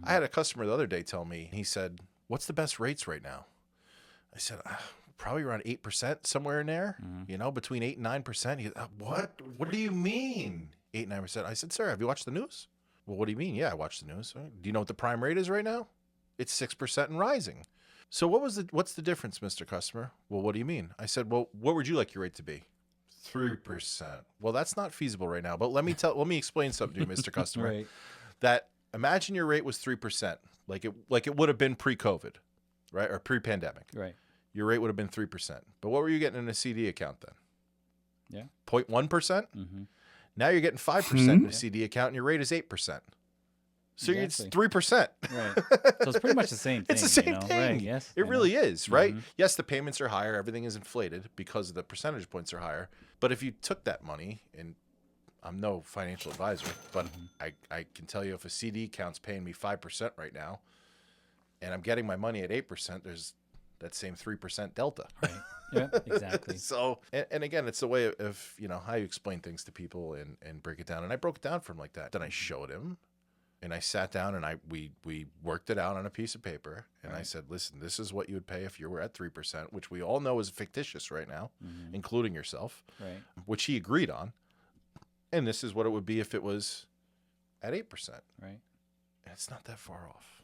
I had a customer the other day tell me, he said, what's the best rates right now? I said, probably around 8%, somewhere in there, between 8 and 9%. He said, what? What do you mean 8 and 9%? I said, sir, have you watched the news? Well, what do you mean? Yeah, I watched the news. Do you know what the prime rate is right now? It's 6% and rising. So what's the difference, Mr. Customer? Well, what do you mean? I said, well, what would you like your rate to be? 3%. Well, that's not feasible right now. But let me explain something to you, Mr. Customer. Right. That imagine your rate was 3%, like it would have been pre-COVID, right? Or pre-pandemic. Right. Your rate would have been 3%. But what were you getting in a CD account then? Yeah. 0.1%? Mm-hmm. Now you're getting 5% in a CD account and your rate is 8%. So Exactly. it's 3%. Right. So it's pretty much the same thing. It's the same thing. Right. Yes. It really is, right? Yes, the payments are higher. Everything is inflated because the percentage points are higher. But if you took that money, and I'm no financial advisor, but I can tell you if a CD account's paying me 5% right now, and I'm getting my money at 8%, there's that same 3% delta. Right. Yeah, exactly. So, and again, it's the way of, how you explain things to people and break it down. And I broke it down for him like that. Then I showed him. And I sat down and we worked it out on a piece of paper. And I said, listen, this is what you would pay if you were at 3%, which we all know is fictitious right now, including yourself, Right. which he agreed on. And this is what it would be if it was at 8%. Right. And it's not that far off.